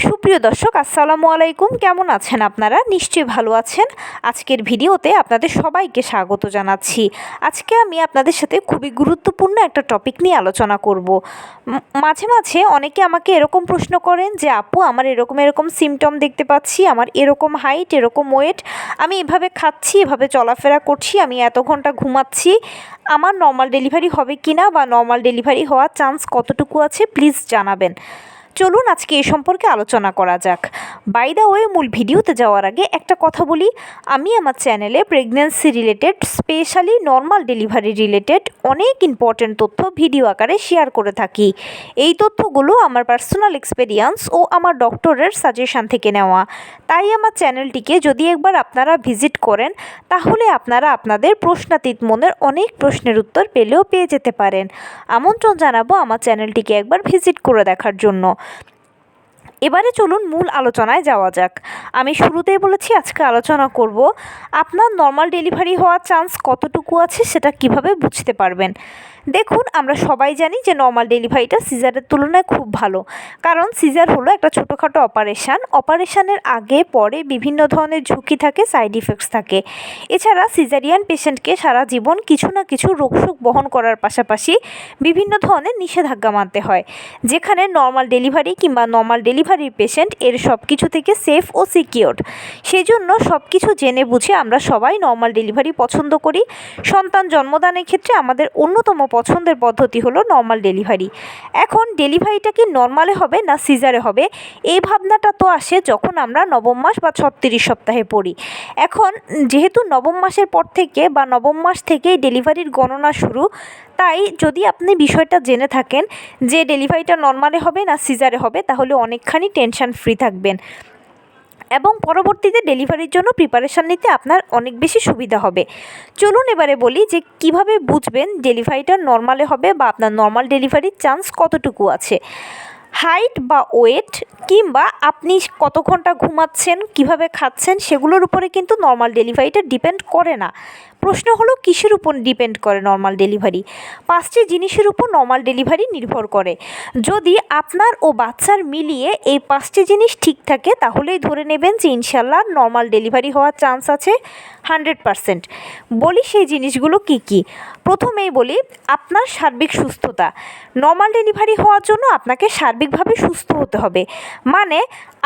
সুপ্রিয় দর্শক, আসসালামু আলাইকুম। কেমন আছেন আপনারা? নিশ্চয়ই ভালো আছেন। আজকের ভিডিওতে আপনাদের সবাইকে স্বাগত জানাচ্ছি। আজকে আমি আপনাদের সাথে খুবই গুরুত্বপূর্ণ একটা টপিক নিয়ে আলোচনা করব। মাঝে মাঝে অনেকে আমাকে এরকম প্রশ্ন করেন যে আপু, আমার এরকম সিমটম দেখতে পাচ্ছি, আমার এরকম হাইট, এরকম ওয়েট, আমি এভাবে খাচ্ছি, এভাবে চলাফেরা করছি, আমি এত ঘন্টা ঘুমাচ্ছি, আমার নর্মাল ডেলিভারি হবে কি না বা নর্মাল ডেলিভারি হওয়ার চান্স কতটুকু আছে, প্লিজ জানাবেন। চলুন আজকে এ সম্পর্কে আলোচনা করা যাক। বাই দ্য ওয়ে, মূল ভিডিওতে যাওয়ার আগে একটা কথা বলি, আমি আমার চ্যানেলে pregnancy related, specially normal delivery related অনেক ইম্পর্ট্যান্ট তথ্য ভিডিও আকারে শেয়ার করে থাকি। এই তথ্যগুলো আমার পার্সোনাল এক্সপেরিয়েন্স ও আমার ডক্টরের সাজেশান থেকে নেওয়া। তাই আমার চ্যানেলটিকে যদি একবার আপনারা ভিজিট করেন, তাহলে আপনারা আপনাদের প্রশ্নাতীত মনের অনেক প্রশ্নের উত্তর পেয়ে যেতে পারেন। আমন্ত্রণ জানাবো আমার চ্যানেলটিকে একবার ভিজিট করে দেখার জন্য। এবারে চলুন মূল আলোচনায় যাওয়া যাক। আমি শুরুতেই বলেছি আজকে আলোচনা করব আপনার নর্মাল ডেলিভারি হওয়ার চান্স কতটুকু আছে সেটা কিভাবে বুঝতে পারবেন। দেখুন, আমরা সবাই জানি যে নর্মাল ডেলিভারিটা সিজারের তুলনায় খুব ভালো, কারণ সিজার হলো একটা ছোটোখাটো অপারেশানের আগে পরে বিভিন্ন ধরনের ঝুঁকি থাকে, সাইড ইফেক্টস থাকে। এছাড়া সিজারিয়ান পেশেন্টকে সারা জীবন কিছু না কিছু রোগশোক বহন করার পাশাপাশি বিভিন্ন ধরনের নিষেধাজ্ঞা মানতে হয়, যেখানে নর্মাল ডেলিভারি কিংবা নর্মাল ডেলিভারির পেশেন্ট এর সব কিছু থেকে সেফ ও সিকিওরড। সেই জন্য সব কিছু জেনে বুঝে আমরা সবাই নর্মাল ডেলিভারি পছন্দ করি। সন্তান জন্মদানের ক্ষেত্রে আমাদের অন্যতম পছন্দের পদ্ধতি হলো নর্মাল ডেলিভারি। এখন ডেলিভারিটা কি নর্মালে হবে না সিজারে হবে, এই ভাবনাটা তো আসে যখন আমরা নবম মাস বা 36 সপ্তাহে পড়ি। এখন যেহেতু নবম মাসের পর থেকে বা নবম মাস থেকেই ডেলিভারির গণনা শুরু, তাই যদি আপনি বিষয়টা জেনে থাকেন যে ডেলিভারিটা নর্মালে হবে না সিজারে হবে, তাহলে অনেকখানি টেনশন ফ্রি থাকবেন এবং পরবর্তীতে ডেলিভারির জন্য প্রিপারেশান নিতে আপনার অনেক বেশি সুবিধা হবে। চলুন এবারে বলি যে কিভাবে বুঝবেন ডেলিভারিটা নর্মালে হবে বা আপনার নর্মাল ডেলিভারির চান্স কতটুকু আছে। হাইট বা ওয়েট কিংবা আপনি কত ঘন্টা ঘুমাচ্ছেন, কিভাবে খাচ্ছেন, সেগুলোর উপরে কিন্তু নর্মাল ডেলিভারিটা ডিপেন্ড করে না। প্রশ্ন হলো কিসের উপর ডিপেন্ড করে নর্মাল ডেলিভারি? 5টি জিনিসের উপর নর্মাল ডেলিভারি নির্ভর করে। যদি আপনার ও বাচ্চার মিলিয়ে এই 5টি জিনিস ঠিক থাকে, তাহলেই ধরে নেবেন যে ইনশাল্লাহ নর্মাল ডেলিভারি হওয়ার চান্স আছে 100%। বলি সেই জিনিসগুলো কি কি। প্রথমেই বলি আপনার সার্বিক সুস্থতা। নর্মাল ডেলিভারি হওয়ার জন্য আপনাকে সার্বিকভাবে সুস্থ হতে হবে, মানে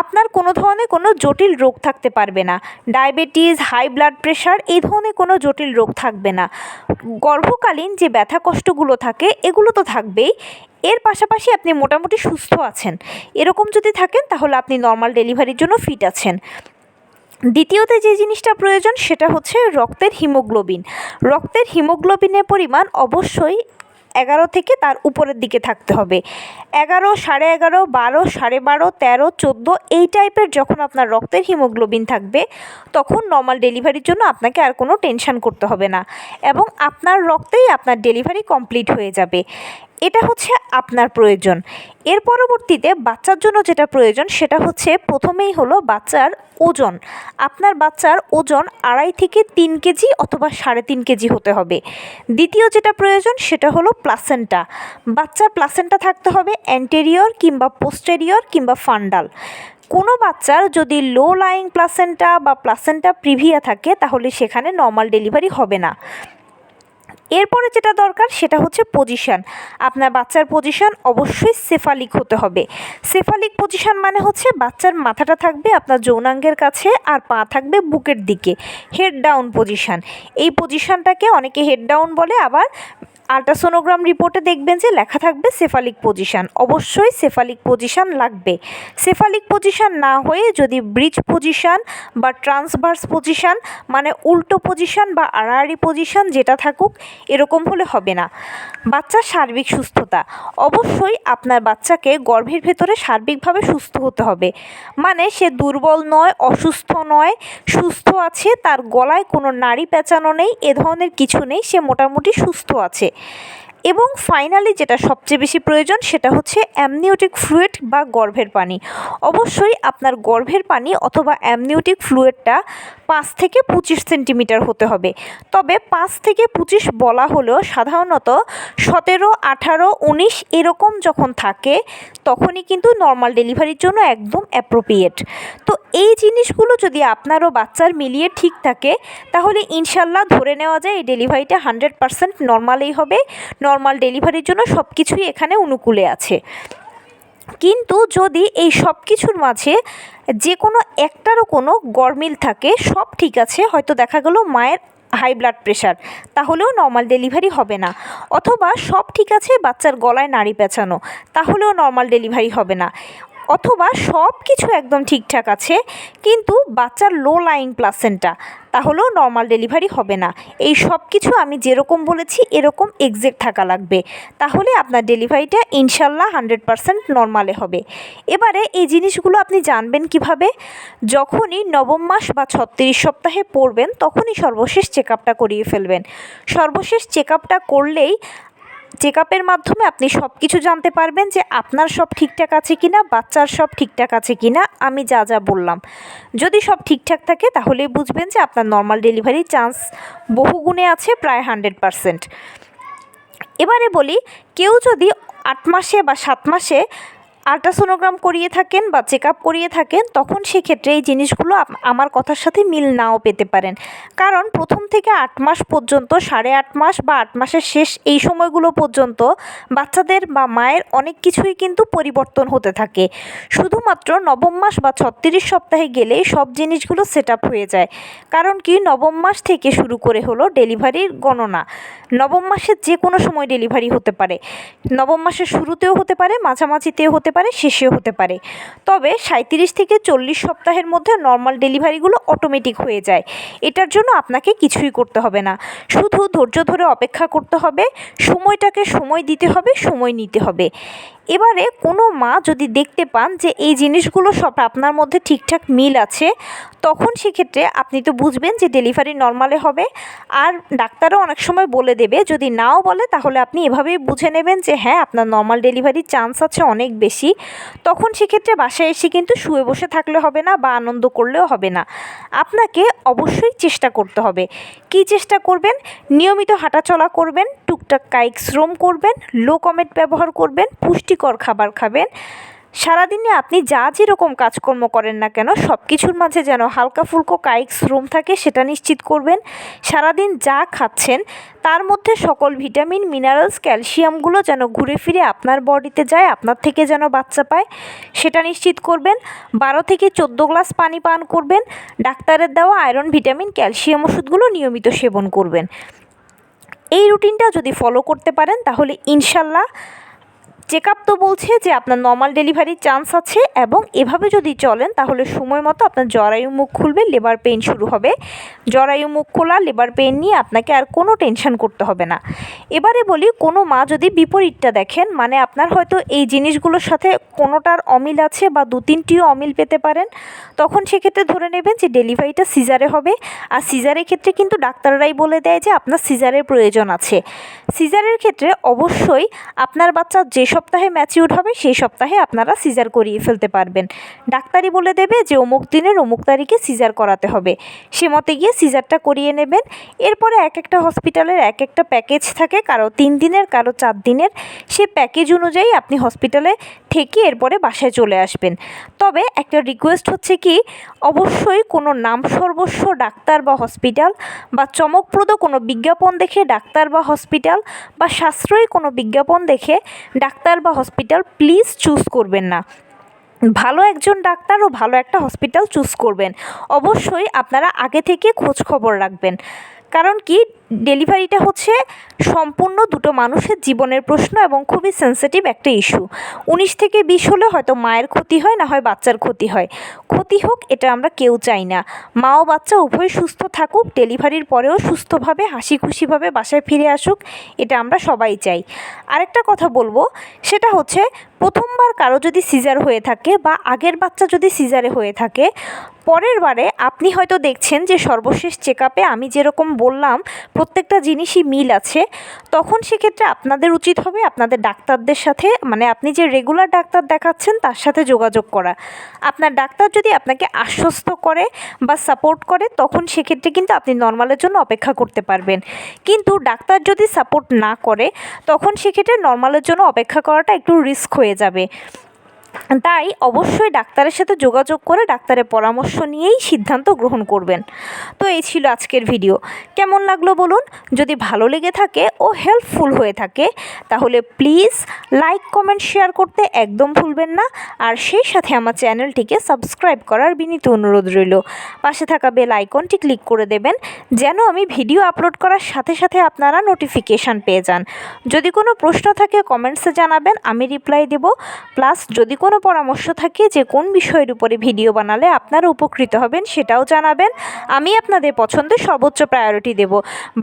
আপনার কোনো ধরনের কোনো জটিল রোগ থাকতে পারবে না। ডায়াবেটিস, হাই ব্লাড প্রেশার, এই ধরনের কোনো জটিল রোগ থাকবে না। গর্ভকালীন যে ব্যথা কষ্টগুলো থাকে এগুলো তো থাকবেই, এর পাশাপাশি আপনি মোটামুটি সুস্থ আছেন, এরকম যদি থাকেন তাহলে আপনি নর্মাল ডেলিভারির জন্য ফিট আছেন। দ্বিতীয়তে যে জিনিসটা প্রয়োজন সেটা হচ্ছে রক্তের হিমোগ্লোবিন। রক্তের হিমোগ্লোবিনের পরিমাণ অবশ্যই 11 থেকে তার উপরের দিকে থাকতে হবে। 11, 11.5, 12, 12.5, 13, 14 এই টাইপের যখন আপনার রক্তের হিমোগ্লোবিন থাকবে, তখন নর্মাল ডেলিভারির জন্য আপনাকে আর কোনো টেনশন করতে হবে না এবং আপনার রক্তেই আপনার ডেলিভারি কমপ্লিট হয়ে যাবে। এটা হচ্ছে আপনার প্রয়োজন। এর পরবর্তীতে বাচ্চার জন্য যেটা প্রয়োজন সেটা হচ্ছে প্রথমেই হলো বাচ্চার ওজন। আপনার বাচ্চার ওজন 2.5 থেকে 3 কেজি অথবা 3.5 কেজি হতে হবে। দ্বিতীয় যেটা প্রয়োজন সেটা হলো প্লাসেন্টা। বাচ্চার প্লাসেন্টা থাকতে হবে অ্যান্টেরিয়র কিংবা পোস্টেরিয়র কিংবা ফান্ডাল। কোনো বাচ্চার যদি লো লাইং প্লাসেন্টা বা প্লাসেন্টা প্রিভিয়া থাকে, তাহলে সেখানে নর্মাল ডেলিভারি হবে না। এরপরে যেটা দরকার সেটা হচ্ছে পজিশান। আপনার বাচ্চার পজিশান অবশ্যই সেফালিক হতে হবে। সেফালিক পজিশান মানে হচ্ছে বাচ্চার মাথাটা থাকবে আপনার যৌনাঙ্গের কাছে আর পা থাকবে বুকের দিকে, হেড ডাউন পজিশান। এই পজিশানটাকে অনেকে হেড ডাউন বলে, আবার আল্ট্রাসোনোগ্রাম রিপোর্টে দেখবেন যে লেখা থাকবে সেফালিক পজিশান। অবশ্যই সেফালিক পজিশান লাগবে। সেফালিক পজিশান না হয়ে যদি ব্রিজ পজিশান বা ট্রান্সভার্স পজিশান, মানে উল্টো পজিশান বা আড়াআড়ি পজিশান যেটা থাকুক, এরকম হলে হবে না। বাচ্চার সার্বিক সুস্থতা। অবশ্যই আপনার বাচ্চাকে গর্ভের ভেতরে সার্বিকভাবে সুস্থ হতে হবে, মানে সে দুর্বল নয়, অসুস্থ নয়, সুস্থ আছে, তার গলায় কোনো নাড়ি পেঁচানো নেই, এ ধরনের কিছু নেই, সে মোটামুটি সুস্থ আছে। এবং ফাইনালি যেটা সবচেয়ে বেশি প্রয়োজন সেটা হচ্ছে অ্যামনিওটিক ফ্লুইড বা গর্ভের পানি। অবশ্যই আপনার গর্ভের পানি অথবা অ্যামনিওটিক ফ্লুইডটা 5 থেকে 25 সেন্টিমিটার হতে হবে। তবে 5 থেকে 25 বলা হলেও সাধারণত 17, 18, 19 এরকম যখন থাকে তখনই কিন্তু নর্মাল ডেলিভারির জন্য একদম অ্যাপ্রোপ্রিয়েট। তো এই জিনিসগুলো যদি আপনারও বাচ্চার মিলিয়ে ঠিক থাকে তাহলে ইনশাল্লাহ ধরে নেওয়া যায় এই ডেলিভারিটা 100% নর্মালই হবে। নর্মাল ডেলিভারির জন্য সব কিছুই এখানে অনুকূলে আছে। কিন্তু যদি এই সব কিছুর মাঝে যে কোনো একটারও কোনো গরমিল থাকে, সব ঠিক আছে, হয়তো দেখা গেল মায়ের হাই ব্লাড প্রেশার, তাহলেও নর্মাল ডেলিভারি হবে না। অথবা সব ঠিক আছে, বাচ্চার গলায় নাড়ি পেঁচানো, তাহলেও নর্মাল ডেলিভারি হবে না। অথবা সব কিছু একদম ঠিকঠাক আছে কিন্তু বাচ্চার লো লাইং প্লাসেন্টা, তাহলেও নর্মাল ডেলিভারি হবে না। এই সব কিছু আমি যেরকম বলেছি এরকম এক্সাক্ট থাকা লাগবে, তাহলে আপনার ডেলিভারিটা ইনশাল্লাহ 100% নর্মালে হবে। এবারে এই জিনিসগুলো আপনি জানবেন কিভাবে? যখনই নবম মাস বা 36 সপ্তাহে পড়বেন তখনই সর্বশেষ চেক আপটা করিয়ে ফেলবেন। সর্বশেষ চেক আপটা করলেই চেক আপের মাধ্যমে আপনি সব কিছু জানতে পারবেন যে আপনার সব ঠিকঠাক আছে কিনা, বাচ্চার সব ঠিকঠাক আছে কিনা। আমি যা যা বললাম যদি সব ঠিকঠাক থাকে তাহলেই বুঝবেন যে আপনার নর্মাল ডেলিভারির চান্স বহুগুণে আছে, প্রায় 100%। এবারে বলি, কেউ যদি 8 মাসে বা 7 মাসে আল্ট্রাসোনোগ্রাম করিয়ে থাকেন বা চেক আপ করিয়ে থাকেন, তখন সেক্ষেত্রে এই জিনিসগুলো আমার কথার সাথে মিল নাও পেতে পারেন। কারণ প্রথম থেকে 8 মাস পর্যন্ত, 8.5 মাস বা 8 মাসের শেষ এই সময়গুলো পর্যন্ত বাচ্চাদের বা মায়ের অনেক কিছুই কিন্তু পরিবর্তন হতে থাকে। শুধুমাত্র নবম মাস বা 36 সপ্তাহে গেলেই সব জিনিসগুলো সেট আপ হয়ে যায়। কারণ কি, নবম মাস থেকে শুরু করে হলো ডেলিভারির গণনা। নবম মাসের যে কোনো সময় ডেলিভারি হতে পারে, নবম মাসের শুরুতেও হতে পারে, মাঝামাঝিতেও হতে পারে, শেষেও হতে পারে। তবে 37 থেকে 40 সপ্তাহের মধ্যে নর্মাল ডেলিভারিগুলো অটোমেটিক হয়ে যায়। এটার জন্য আপনাকে কিছুই করতে হবে না, শুধু ধৈর্য ধরে অপেক্ষা করতে হবে, সময়টাকে সময় দিতে হবে, সময় নিতে হবে। এবারে কোনো মা যদি দেখতে পান যে এই জিনিসগুলো সব আপনার মধ্যে ঠিকঠাক মিল আছে, তখন সেক্ষেত্রে আপনি তো বুঝবেন যে ডেলিভারি নর্মালে হবে। আর ডাক্তারও অনেক সময় বলে দেবে, যদি নাও বলে তাহলে আপনি এভাবেই বুঝে নেবেন যে হ্যাঁ আপনার নর্মাল ডেলিভারির চান্স আছে অনেক বেশি। তখন সেক্ষেত্রে বাসায় এসে কিন্তু শুয়ে বসে থাকলে হবে না বা আনন্দ করলেও হবে না, আপনাকে অবশ্যই চেষ্টা করতে হবে। কি চেষ্টা করবেন? নিয়মিত হাঁটাচলা করবেন, টুকটাক কায়িক শ্রম করবেন, লো কমেট ব্যবহার করবেন, পুষ্টিকর খাবার খাবেন। সারাদিনে আপনি যা যেরকম কাজকর্ম করেন না কেন সব কিছুর মাঝে যেন হালকা ফুলকো কায়িক শ্রম থাকে সেটা নিশ্চিত করবেন। সারাদিন যা খাচ্ছেন তার মধ্যে সকল ভিটামিন, মিনারেলস, ক্যালসিয়ামগুলো যেন ঘুরে ফিরে আপনার বডিতে যায়, আপনার থেকে যেন বাচ্চা পায় সেটা নিশ্চিত করবেন। 12 থেকে 14 গ্লাস পানি পান করবেন। ডাক্তারের দেওয়া আয়রন, ভিটামিন, ক্যালসিয়াম ওষুধগুলো নিয়মিত সেবন করবেন। এই রুটিনটা যদি ফলো করতে পারেন তাহলে ইনশাল্লাহ চেক আপ তো বলছে যে আপনার নর্মাল ডেলিভারির চান্স আছে, এবং এভাবে যদি চলেন তাহলে সময় মতো আপনার জরায়ু মুখ খুলবে, লেবার পেইন শুরু হবে। জরায়ু মুখ খোলা, লেবার পেইন নিয়ে আপনাকে আর কোনো টেনশন করতে হবে না। এবারে বলি, কোনো মা যদি বিপরীতটা দেখেন, মানে আপনার হয়তো এই জিনিসগুলোর সাথে কোনোটার অমিল আছে বা 2-3টিও অমিল পেতে পারেন, তখন সেক্ষেত্রে ধরে নেবেন যে ডেলিভারিটা সিজারে হবে। আর সিজারের ক্ষেত্রে কিন্তু ডাক্তাররাই বলে দেয় যে আপনার সিজারের প্রয়োজন আছে। সিজারের ক্ষেত্রে অবশ্যই আপনার বাচ্চা যে সপ্তাহে ম্যাচিউর হবে সেই সপ্তাহে আপনারা সিজার করিয়ে ফেলতে পারবেন। ডাক্তারই বলে দেবে যে অমুক দিনের অমুক তারিখে সিজার করাতে হবে, সে মতে গিয়ে সিজারটা করিয়ে নেবেন। এরপরে এক একটা হসপিটালের এক একটা প্যাকেজ থাকে, কারো 3 দিনের, কারো 4 দিনের। সে প্যাকেজ অনুযায়ী আপনি হসপিটালে থেকে এরপরে বাসায় চলে আসবেন। তবে একটা রিকোয়েস্ট হচ্ছে কি, অবশ্যই কোনো নাম সর্বস্ব ডাক্তার বা হসপিটাল বা চমকপ্রদ কোনো বিজ্ঞাপন দেখে ডাক্তার বা হসপিটাল বা সাশ্রয়ী কোনো বিজ্ঞাপন দেখে ডাক্তার বা হসপিটাল প্লিজ চুজ করবেন না। ভালো একজন ডাক্তার ও ভালো একটা হসপিটাল চুজ করবেন। অবশ্যই আপনারা আগে থেকে খোঁজ খবর রাখবেন। কারণ কি, ডেলিভারিটা হচ্ছে সম্পূর্ণ দুটো মানুষের জীবনের প্রশ্ন এবং খুবই সেন্সিটিভ একটা ইস্যু। 19 থেকে 20 হলে হয়তো মায়ের ক্ষতি হয়, না হয় বাচ্চার ক্ষতি হয়। ক্ষতি হোক এটা আমরা কেউ চাই না। মা ও বাচ্চা উভয় সুস্থ থাকুক, ডেলিভারির পরেও সুস্থভাবে হাসি খুশিভাবে বাসায় ফিরে আসুক, এটা আমরা সবাই চাই। আরেকটা কথা বলবো, সেটা হচ্ছে প্রথমবার কারো যদি সিজার হয়ে থাকে বা আগের বাচ্চা যদি সিজারে হয়ে থাকে, পরের বারে আপনি হয়তো দেখছেন যে সর্বশেষ চেক আপে আমি যেরকম বললাম প্রত্যেকটা জিনিসই মিল আছে, তখন সেক্ষেত্রে আপনাদের উচিত হবে আপনাদের ডাক্তারদের সাথে, মানে আপনি যে রেগুলার ডাক্তার দেখাচ্ছেন তার সাথে যোগাযোগ করা। আপনার ডাক্তার যদি আপনাকে আশ্বস্ত করে বা সাপোর্ট করে, তখন সেক্ষেত্রে কিন্তু আপনি নর্মালের জন্য অপেক্ষা করতে পারবেন। কিন্তু ডাক্তার যদি সাপোর্ট না করে, তখন সেক্ষেত্রে নর্মালের জন্য অপেক্ষা করাটা একটু রিস্ক হয়ে যাবে। তাই অবশ্যই ডাক্তারের সাথে যোগাযোগ করে ডাক্তারের পরামর্শ নিয়েই সিদ্ধান্ত গ্রহণ করবেন। তো এই ছিল আজকের ভিডিও। কেমন লাগলো বলুন? যদি ভালো লেগে থাকে ও হেল্পফুল হয়ে থাকে তাহলে প্লিজ লাইক, কমেন্ট, শেয়ার করতে একদম ভুলবেন না। আর সেই সাথে আমার চ্যানেলটিকে সাবস্ক্রাইব করার বিনীত অনুরোধ রইল। পাশে থাকা বেল আইকনটি ক্লিক করে দেবেন যেন আমি ভিডিও আপলোড করার সাথে সাথে আপনারা নোটিফিকেশান পেয়ে যান। যদি কোনো প্রশ্ন থাকে কমেন্টসে জানাবেন, আমি রিপ্লাই দেব। প্লাস যদি কোনো পরামর্শ থাকে যে কোন বিষয়ের উপরে ভিডিও বানালে আপনারা উপকৃত হবেন, সেটাও জানাবেন। আমি আপনাদের পছন্দে সর্বোচ্চ প্রায়োরিটি দেব।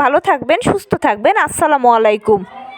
ভালো থাকবেন, সুস্থ থাকবেন। আসসালামু আলাইকুম।